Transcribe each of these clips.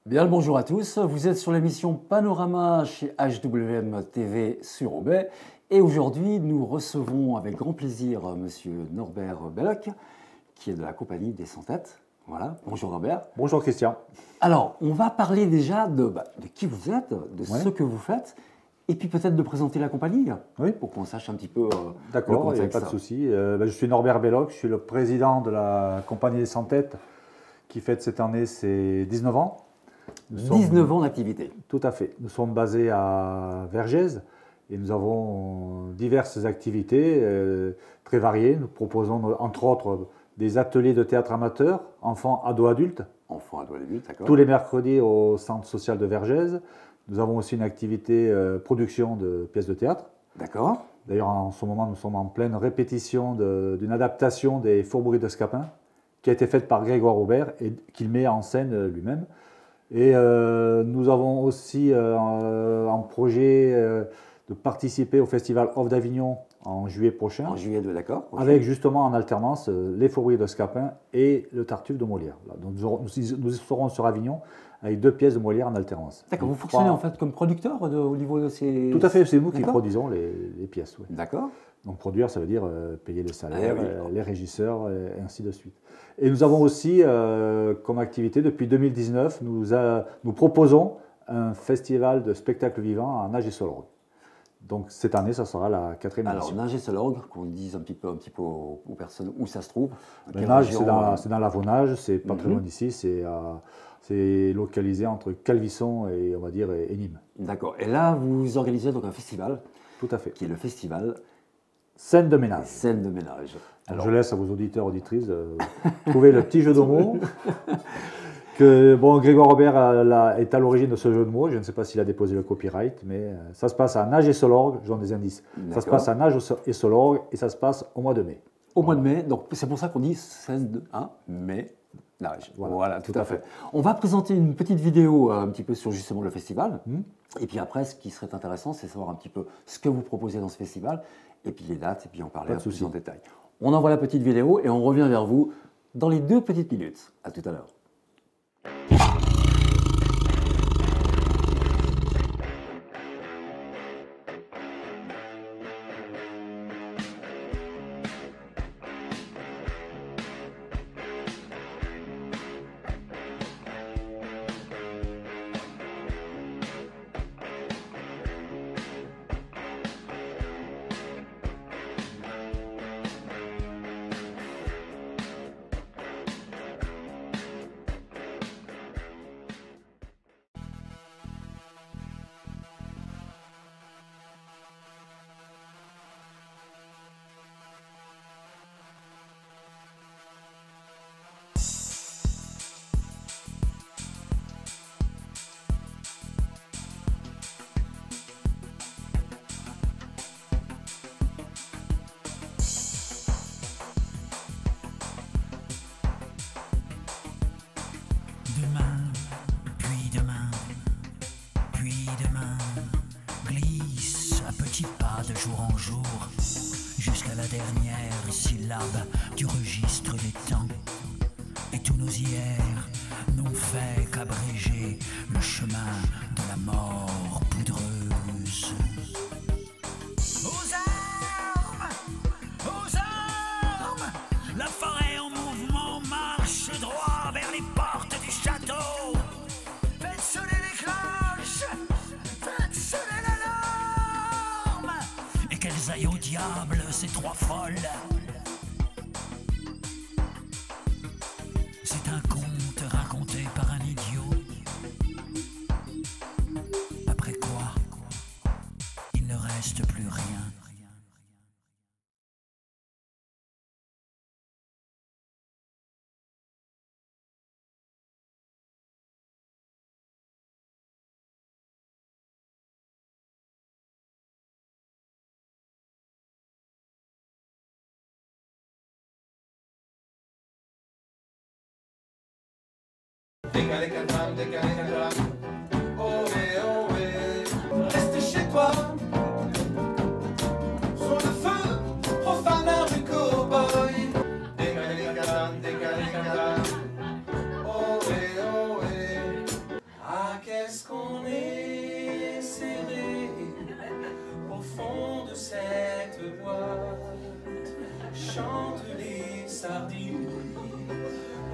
Bien le bonjour à tous, vous êtes sur l'émission Panorama chez HWM TV sur Roubaix et aujourd'hui nous recevons avec grand plaisir Monsieur Norbert Belloc qui est de la compagnie des 100 têtes. Voilà, bonjour Norbert. Bonjour Christian. Alors on va parler déjà de qui vous êtes, de ce que vous faites et puis peut-être de présenter la compagnie pour qu'on sache un petit peu D'accord, le il n'y a contexte. pas de souci. Je suis Norbert Belloc, je suis le président de la compagnie des 100 têtes qui fête cette année ses 19 ans. 19 ans d'activité. Tout à fait. Nous sommes basés à Vergès et nous avons diverses activités très variées. Nous proposons entre autres des ateliers de théâtre amateur, enfants, ados, adultes. Enfants, ados, adultes, d'accord. Tous les mercredis au centre social de Vergès. Nous avons aussi une activité production de pièces de théâtre. D'accord. D'ailleurs, en ce moment, nous sommes en pleine répétition d'une adaptation des Fourberies de Scapin qui a été faite par Grégoire Aubert et qu'il met en scène lui-même. Et nous avons aussi en projet de participer au festival Off d'Avignon en juillet prochain. En juillet, d'accord. Avec justement en alternance les Fourberies de Scapin et le Tartuffe de Molière. Donc nous serons sur Avignon avec 2 pièces de Molière en alternance. D'accord, vous fonctionnez en fait comme producteur au niveau de ces... Tout à fait, c'est nous qui produisons les pièces. Oui. D'accord. Donc produire, ça veut dire payer les salaires, les régisseurs, et ainsi de suite. Et nous avons aussi, comme activité, depuis 2019, nous proposons un festival de spectacles vivants à Nage-et-Solorgue. Donc cette année, ça sera la 4e édition. Alors Nage-et-Solorgue, qu'on dise un petit peu aux personnes où ça se trouve. Nage, c'est dans l'Avonage, c'est pas très loin d'ici, c'est localisé entre Calvisson et, on va dire, et Nîmes. D'accord. Et là, vous organisez donc un festival. Tout à fait. Qui est le festival Scène de ménage. Scène de ménage. Alors, je laisse à vos auditeurs, auditrices, trouver le petit jeu de mots. Grégoire Robert est à l'origine de ce jeu de mots. Je ne sais pas s'il a déposé le copyright, mais ça se passe à Nage-et-Solorgue, je donne des indices. Ça se passe à Nage-et-Solorgue et ça se passe au mois de mai. Au mois de mai, donc c'est pour ça qu'on dit scène de mai. Nage. Voilà, tout à fait. On va présenter une petite vidéo un petit peu sur justement le festival. Et puis après, ce qui serait intéressant, c'est savoir un petit peu ce que vous proposez dans ce festival, et puis les dates, et puis en parler un peu plus en détail. On envoie la petite vidéo et on revient vers vous dans les 2 petites minutes. À tout à l'heure. De jour en jour, jusqu'à la dernière syllabe du registre des temps. Et tous nos hier n'ont fait qu'abréger le chemin de la mort poudreuse. Aux armes, la forêt en mouvement marche droit vers les portes du château. Faites sonner les cloches, faites sonner l'alarme. Et qu'elles aillent au diable, ces 3 folles. C'est un conte raconté par un idiot. Après quoi, il ne reste plus rien. Reste chez toi, sur le feu, profaneur du cow-boy.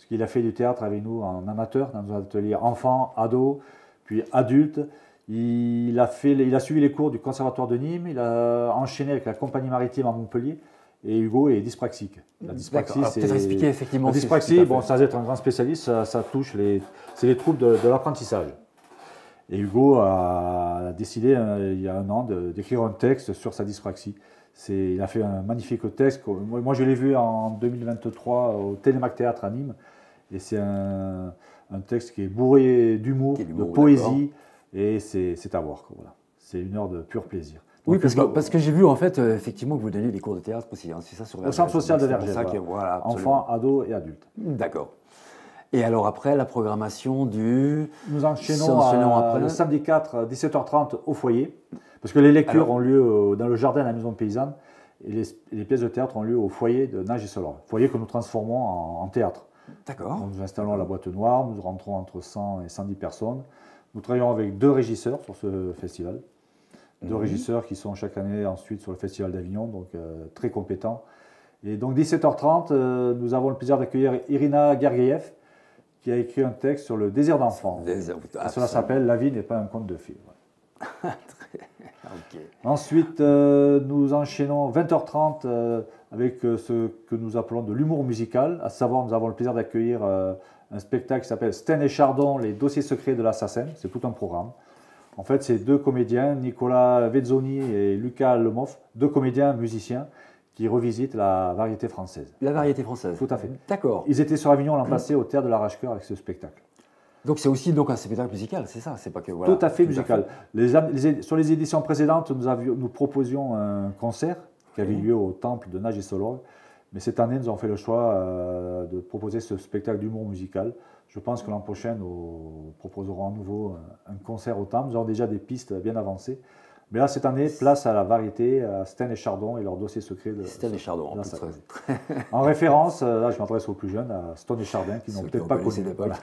parce qu'il a fait du théâtre avec nous en amateur, dans nos ateliers enfants, ados, puis adultes. Il a suivi les cours du Conservatoire de Nîmes, il a enchaîné avec la Compagnie Maritime à Montpellier, et Hugo est dyspraxique. La dyspraxie, c'est... Peut-être expliquer effectivement. La dyspraxie, bon, sans être un grand spécialiste, ça touche c'est les troubles de l'apprentissage. Et Hugo a décidé, il y a 1 an, d'écrire un texte sur sa dyspraxie. Il a fait un magnifique texte. Moi, je l'ai vu en 2023 au Télémac Théâtre à Nîmes. Et c'est un texte qui est bourré d'humour, de poésie. Et c'est à voir. Voilà. C'est 1 heure de pur plaisir. Donc, oui, parce que j'ai vu en fait effectivement que vous donnez des cours de théâtre aussi. Hein, c'est ça sur au centre social de Vergès. Voilà, enfants, ados et adultes. D'accord. Et alors après, la programmation du... Nous enchaînons après. Le samedi 4, à 17h30 au foyer. Parce que les lectures ont lieu dans le jardin de la maison paysanne. Et les pièces de théâtre ont lieu au foyer de Nage et Solorg. Foyer que nous transformons en théâtre. D'accord. Nous installons la boîte noire, nous rentrons entre 100 et 110 personnes. Nous travaillons avec 2 régisseurs sur ce festival. 2 régisseurs qui sont chaque année ensuite sur le Festival d'Avignon, donc très compétents. Et donc 17h30, nous avons le plaisir d'accueillir Irina Gergiev, qui a écrit un texte sur le désir d'enfant. Cela s'appelle « La vie n'est pas un conte de fées ». Okay. Ensuite, nous enchaînons 20h30 avec ce que nous appelons de l'humour musical, à savoir nous avons le plaisir d'accueillir un spectacle qui s'appelle Sten et Chardon, les dossiers secrets de l'assassin. C'est tout un programme. En fait, c'est 2 comédiens, Nicolas Vezzoni et Lucas Lemoff, 2 comédiens musiciens qui revisitent la variété française. La variété française. Tout à fait. D'accord. Ils étaient sur Avignon l'an passé au Théâtre de l'Arrache-Cœur avec ce spectacle. Donc c'est aussi un spectacle musical, c'est ça, c'est pas que voilà. Tout à fait musical. Sur les éditions précédentes, nous proposions un concert qui avait lieu au Temple de Nage et Solorg. Mais cette année, nous avons fait le choix de proposer ce spectacle d'humour musical. Je pense que l'an prochain, nous proposerons à nouveau un concert au Temple. Nous avons déjà des pistes bien avancées. Mais là, cette année, place à la variété, à Sten et Chardon et leur dossier secret de Sten et Chardon, en référence, là je m'adresse aux plus jeunes, à Sten et Chardin, qui n'ont peut-être pas connu. Voilà.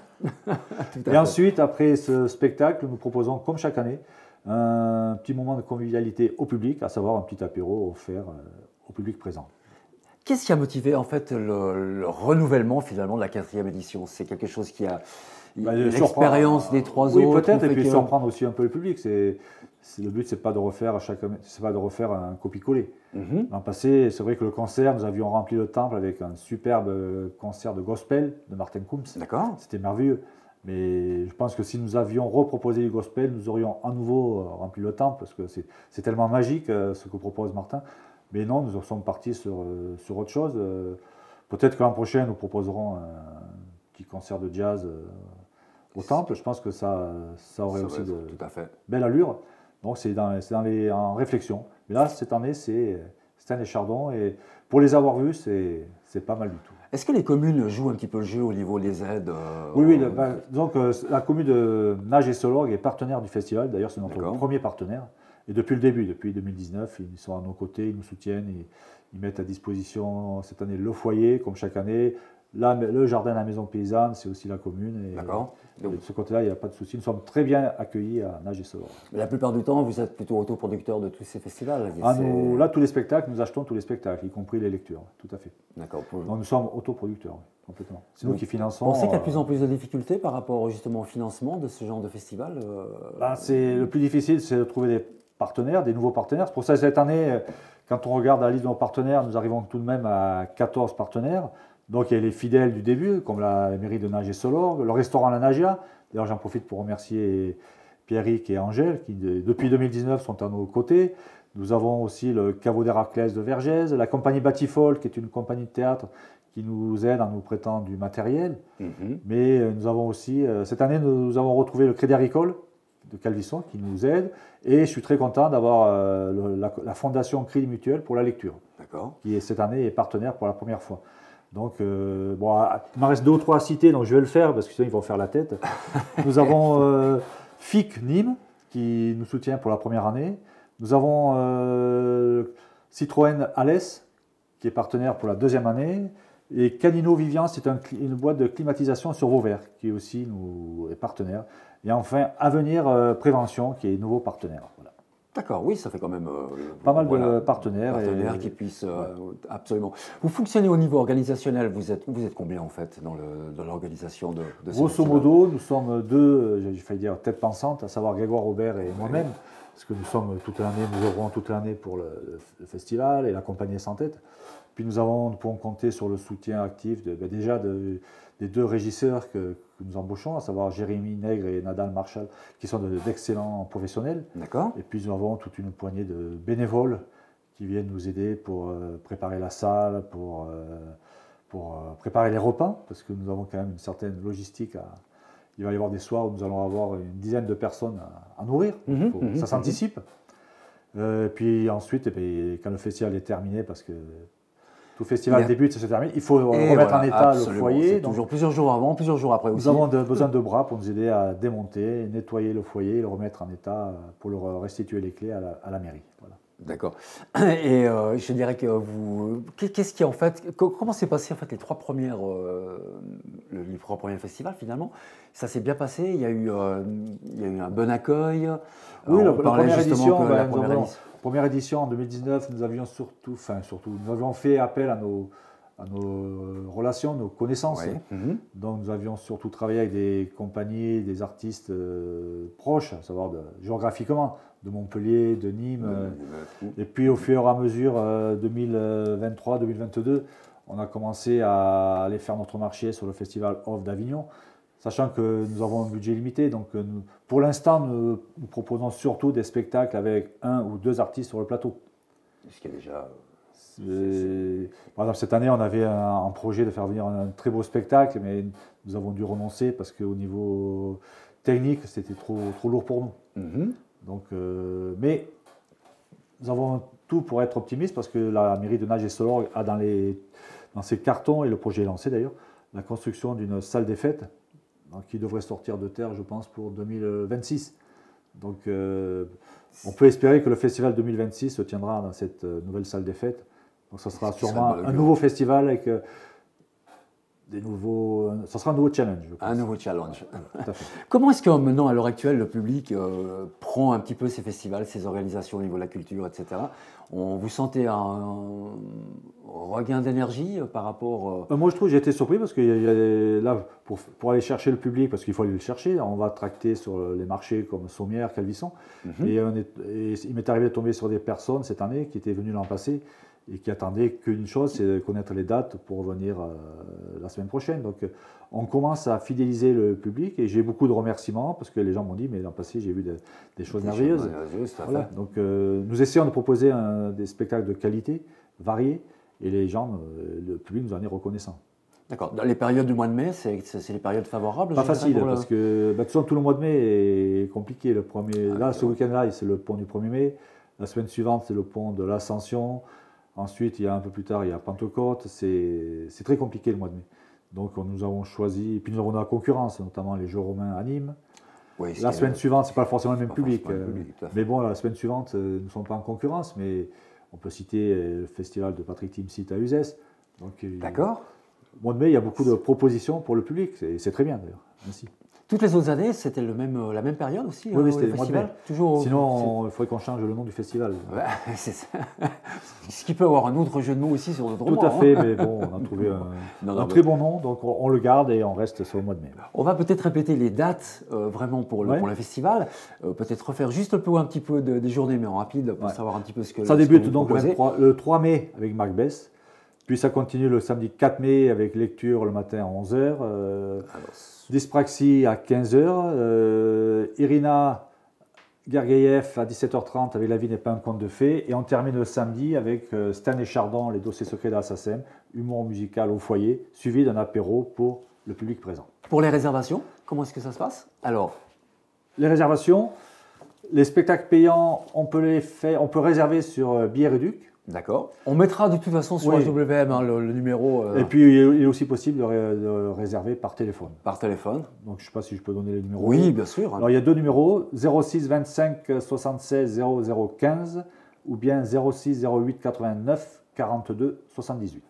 Et ensuite, après ce spectacle, nous proposons, comme chaque année, un petit moment de convivialité au public, à savoir un petit apéro offert au public présent. Qu'est-ce qui a motivé en fait le renouvellement finalement de la 4e édition? C'est quelque chose qui a l'expérience des 3 autres. Oui, peut-être, et puis surprendre aussi un peu le public. Le but, c'est pas de refaire un copier-coller. L'an passé, c'est vrai que le concert, nous avions rempli le temple avec un superbe concert de gospel de Martin Koontz. D'accord. C'était merveilleux. Mais je pense que si nous avions reproposé du gospel, nous aurions à nouveau rempli le temple, parce que c'est tellement magique ce que propose Martin. Mais non, nous sommes partis sur autre chose. Peut-être que l'an prochain, nous proposerons un petit concert de jazz au temple. Je pense que ça aurait aussi de belle allure. Donc c'est en réflexion. Mais là, cette année, c'est Sten et Chardon. Et pour les avoir vus, c'est pas mal du tout. Est-ce que les communes jouent un petit peu le jeu au niveau des aides Oui. Donc la commune de Nage et Solorg est partenaire du festival. D'ailleurs, c'est notre premier partenaire. Et depuis le début, depuis 2019, ils sont à nos côtés, ils nous soutiennent. Ils mettent à disposition cette année le foyer, comme chaque année. Là, le jardin de la maison paysanne, c'est aussi la commune. D'accord. De ce côté-là, il n'y a pas de souci. Nous sommes très bien accueillis à Nage et Solorg. La plupart du temps, vous êtes plutôt autoproducteur de tous ces festivals. Là, tous les spectacles, nous achetons tous les spectacles, y compris les lectures. Tout à fait. D'accord. Donc nous sommes autoproducteurs, oui, complètement. C'est nous qui finançons. Vous pensez qu'il y a de plus en plus de difficultés par rapport justement au financement de ce genre de festival Le plus difficile, c'est de trouver des partenaires, des nouveaux partenaires. C'est pour ça que cette année, quand on regarde la liste de nos partenaires, nous arrivons tout de même à 14 partenaires. Donc il y a les fidèles du début, comme la mairie de Nage et Solorg, le restaurant La Nagia. D'ailleurs, j'en profite pour remercier Pierrick et Angèle, qui depuis 2019 sont à nos côtés. Nous avons aussi le Caveau d'Héraclès de Vergès, la compagnie Batifol, qui est une compagnie de théâtre qui nous aide en nous prêtant du matériel. Mais nous avons aussi, cette année, nous avons retrouvé le Crédit Agricole de Calvisson qui nous aide. Et je suis très content d'avoir la Fondation Crédit Mutuel pour la lecture, qui cette année est partenaire pour la première fois. Donc, il m'en reste 2 ou 3 à citer, donc je vais le faire parce que sinon ils vont faire la tête. Nous avons FIC Nîmes qui nous soutient pour la première année. Nous avons Citroën Alès qui est partenaire pour la 2e année. Et Canino Vivian, c'est une boîte de climatisation sur Vauvert qui aussi est partenaire. Et enfin, Avenir Prévention qui est nouveau partenaire. Voilà. D'accord, oui, ça fait quand même pas mal de partenaires. Qui puissent absolument. Vous fonctionnez au niveau organisationnel. Vous êtes combien en fait dans l'organisation de ce Grosso festival? modo, nous sommes deux, j'ai failli dire tête pensante, à savoir Grégoire Robert et moi-même, parce que nous sommes toute l'année, nous œuvrons toute l'année pour le festival et la compagnie Sans Tête. Puis nous pouvons compter sur le soutien actif des deux régisseurs que nous embauchons, à savoir Jérémy Nègre et Nadal Marshall, qui sont d'excellents professionnels. D'accord. Et puis nous avons toute une poignée de bénévoles qui viennent nous aider pour préparer la salle, pour préparer les repas, parce que nous avons quand même une certaine logistique. Il va y avoir des soirs où nous allons avoir une dizaine de personnes à nourrir. Ça s'anticipe. Puis ensuite, quand le festival est terminé, parce que tout festival débute, ça se termine. Il faut remettre en état le foyer. Donc, toujours plusieurs jours avant, plusieurs jours après aussi. Nous avons besoin de bras pour nous aider à démonter, nettoyer le foyer, le remettre en état pour leur restituer les clés à la mairie. Voilà. D'accord. Et je dirais que qu'est-ce qui en fait, comment s'est passé en fait les trois premiers festivals finalement? Ça s'est bien passé. Il y a eu un bon accueil. Oui, la première édition en 2019, nous avions nous avions fait appel à nos relations, nos connaissances. Oui. Donc nous avions surtout travaillé avec des compagnies, des artistes proches, à savoir géographiquement, de Montpellier, de Nîmes. Et puis au fur et à mesure, 2023-2022, on a commencé à aller faire notre marché sur le festival Off d'Avignon, sachant que nous avons un budget limité. Donc pour l'instant, nous proposons surtout des spectacles avec un ou deux artistes sur le plateau. Ce qui est déjà... Par exemple, cette année, on avait un projet de faire venir un très beau spectacle, mais nous avons dû renoncer parce qu'au niveau technique, c'était trop lourd pour nous. Donc, mais nous avons tout pour être optimistes parce que la mairie de Nage-et-Solorgues a dans ses cartons, et le projet est lancé d'ailleurs, la construction d'une salle des fêtes qui devrait sortir de terre, je pense, pour 2026. Donc, on peut espérer que le festival 2026 se tiendra dans cette nouvelle salle des fêtes. Donc, ça sera sûrement un nouveau festival avec ça sera un nouveau challenge. Je pense. Un nouveau challenge. Tout à fait. Comment est-ce que maintenant, à l'heure actuelle, le public prend un petit peu ces festivals, ces organisations au niveau de la culture, etc. Vous sentez un regain d'énergie par rapport... Moi, je trouve, j'ai été surpris parce que là, pour aller chercher le public, parce qu'il faut aller le chercher, on va tracter sur les marchés comme Sommières, Calvisson. Et il m'est arrivé de tomber sur des personnes cette année qui étaient venues l'an passé et qui attendaient qu'une chose, c'est de connaître les dates pour venir la semaine prochaine. Donc, on commence à fidéliser le public et j'ai beaucoup de remerciements parce que les gens m'ont dit, mais l'an passé, j'ai vu des choses merveilleuses. Voilà. Donc, nous essayons de proposer des spectacles de qualité, variés, et les gens, le public nous en est reconnaissant. D'accord. Dans les périodes du mois de mai, c'est les périodes favorables? Pas facile, parce que tout le mois de mai est compliqué. Ce week-end-là, c'est le pont du 1er mai. La semaine suivante, c'est le pont de l'Ascension. Ensuite, un peu plus tard, il y a Pentecôte. C'est très compliqué le mois de mai. Donc, nous avons choisi. Et puis, nous avons de la concurrence, notamment les Jeux romains à Nîmes. Oui, la semaine suivante, ce n'est pas forcément le même public. Mais bon, la semaine suivante, nous ne sommes pas en concurrence. Mais on peut citer le festival de Patrick Timsit à Uzès. D'accord. Au mois de mai, il y a beaucoup de propositions pour le public. C'est très bien, d'ailleurs. Merci. Toutes les autres années, c'était la même période aussi? Oui, c'était le mois de mai. Toujours... Sinon, il faudrait qu'on change le nom du festival. Ouais, c'est ça. Ce qui peut avoir un autre jeu de mots aussi sur notre Tout à fait, mais bon, on a trouvé un très bon nom, donc on le garde et on reste sur le mois de mai. On va peut-être répéter les dates vraiment pour le festival, peut-être refaire juste un petit peu des journées, mais en rapide, pour savoir un petit peu ce que ça débute donc le 3 mai avec Macbeth. Puis ça continue le samedi 4 mai avec lecture le matin à 11h, Dyspraxie à 15h, Irina Gergaïev à 17h30 avec La vie n'est pas un conte de fées. Et on termine le samedi avec Stan et Chardon, les dossiers secrets d'Assassin, humour musical au foyer, suivi d'un apéro pour le public présent. Pour les réservations, comment est-ce que ça se passe? Alors, les réservations, les spectacles payants, on peut réserver sur Billets Réduc. D'accord. On mettra de toute façon sur HWM le numéro. Et puis il est aussi possible de réserver par téléphone. Par téléphone. Donc je ne sais pas si je peux donner les numéros. Oui, bien sûr. Alors il y a deux numéros, 06 25 76 00 15 ou bien 06 08 89 42 78.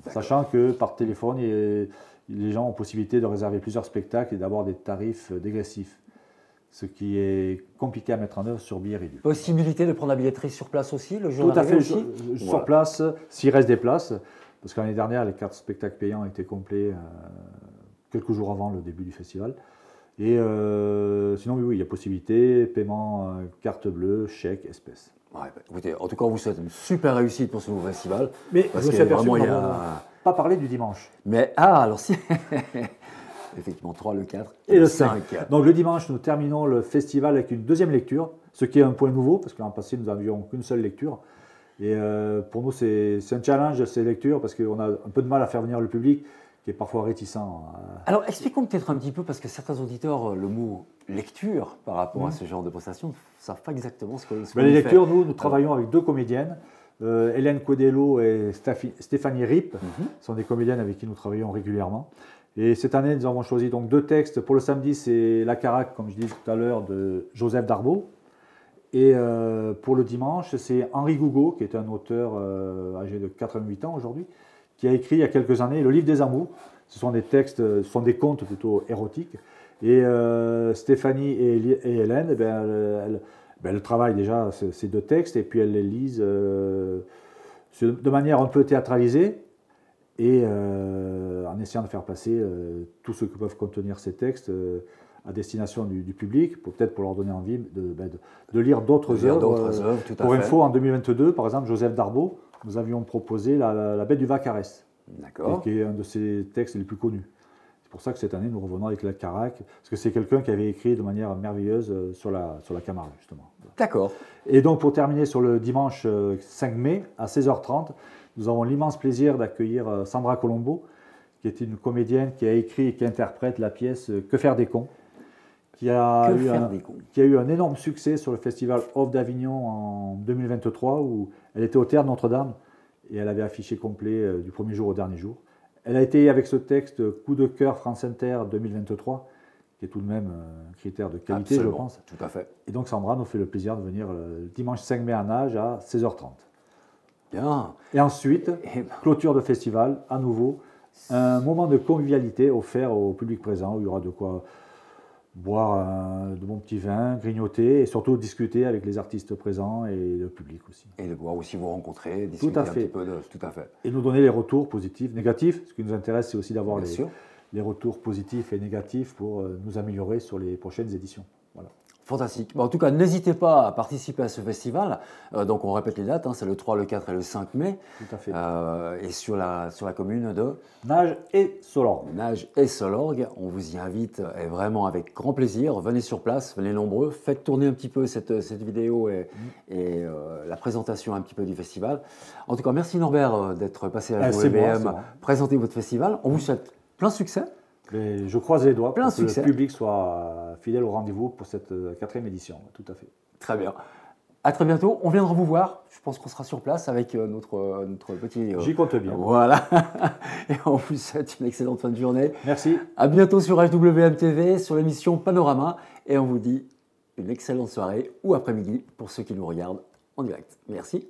Sachant que par téléphone, les gens ont possibilité de réserver plusieurs spectacles et d'avoir des tarifs dégressifs. ce qui est compliqué à mettre en œuvre sur billet réduit. Possibilité de prendre la billetterie sur place aussi, le jour Tout à fait, aussi sur place, s'il reste des places, parce que l'année dernière, les 4 spectacles payants étaient complets quelques jours avant le début du festival. Et sinon, oui, il y a possibilité, paiement, carte bleue, chèque, espèce. Ouais, bah, écoutez, en tout cas, on vous souhaite une super réussite pour ce nouveau festival. Mais parce je me suis aperçu qu'on n'a pas parlé du dimanche. Mais, alors si effectivement, 3, le 4 et le 5. Donc le dimanche, nous terminons le festival avec une deuxième lecture, ce qui est un point nouveau, parce que l'an passé, nous n'avions qu'une seule lecture. Et pour nous, c'est un challenge, ces lectures, parce qu'on a un peu de mal à faire venir le public, qui est parfois réticent. Alors, expliquons peut-être un petit peu, parce que certains auditeurs, le mot lecture, par rapport à ce genre de prestation, ne savent pas exactement ce que les lectures, nous travaillons avec 2 comédiennes, Hélène Codello et Stéphanie Ripp, sont des comédiennes avec qui nous travaillons régulièrement. Et cette année, nous avons choisi donc 2 textes. Pour le samedi, c'est La Caraque, comme je disais tout à l'heure, de Joseph Darbeau. Et pour le dimanche, c'est Henri Gougaud, qui est un auteur âgé de 88 ans aujourd'hui, qui a écrit il y a quelques années Le Livre des Amours. Ce sont des textes, ce sont des contes plutôt érotiques. Et Stéphanie et Hélène, elles travaillent déjà ces 2 textes et puis elles les lisent de manière un peu théâtralisée et en essayant de faire passer tout ce que peuvent contenir ces textes à destination du public, peut-être pour leur donner envie de lire d'autres œuvres. Pour info, en 2022, par exemple, Joseph Darbeau, nous avions proposé La Bête du Vaccarès, qui est un de ses textes les plus connus. C'est pour ça que cette année, nous revenons avec La Caraque, parce que c'est quelqu'un qui avait écrit de manière merveilleuse sur la Camargue, justement. D'accord. Et donc, pour terminer sur le dimanche 5 mai, à 16h30, nous avons l'immense plaisir d'accueillir Sandra Colombo, qui est une comédienne qui a écrit et qui interprète la pièce Que faire des cons, qui a eu un énorme succès sur le festival Off d'Avignon en 2023, où elle était au Théâtre Notre-Dame et elle avait affiché complet du premier jour au dernier jour. Elle a été avec ce texte Coup de cœur France Inter 2023, qui est tout de même un critère de qualité, absolument, je pense. Tout à fait. Et donc Sandra nous fait le plaisir de venir le dimanche 5 mai à Nage à 16h30. Bien. Et ensuite, clôture de festival, à nouveau, un moment de convivialité offert au public présent, où il y aura de quoi boire de bons petits vins, grignoter et surtout discuter avec les artistes présents et le public aussi. Et de pouvoir aussi vous rencontrer, discuter un petit peu de... Tout à fait. Et nous donner les retours positifs, négatifs. Ce qui nous intéresse, c'est aussi d'avoir les retours positifs et négatifs pour nous améliorer sur les prochaines éditions. Voilà. Fantastique. En tout cas, n'hésitez pas à participer à ce festival. Donc, on répète les dates, c'est le 3, le 4 et le 5 mai. Tout à fait. Et sur la commune de Nage et Solorgue. Nage et Solorgue. On vous y invite et vraiment avec grand plaisir. Venez sur place, venez nombreux. Faites tourner un petit peu cette vidéo et la présentation un petit peu du festival. En tout cas, merci Norbert d'être passé à la WBM, présenter votre festival. On vous souhaite plein succès. Et je croise les doigts pour que succès. Le public soit fidèle au rendez-vous pour cette 4e édition. Tout à fait. Très bien. À très bientôt. On viendra vous voir. Je pense qu'on sera sur place avec notre petit... J'y compte bien. Voilà. Et on vous souhaite une excellente fin de journée. Merci. À bientôt sur HWM TV, sur l'émission Panorama. Et on vous dit une excellente soirée ou après-midi pour ceux qui nous regardent en direct. Merci.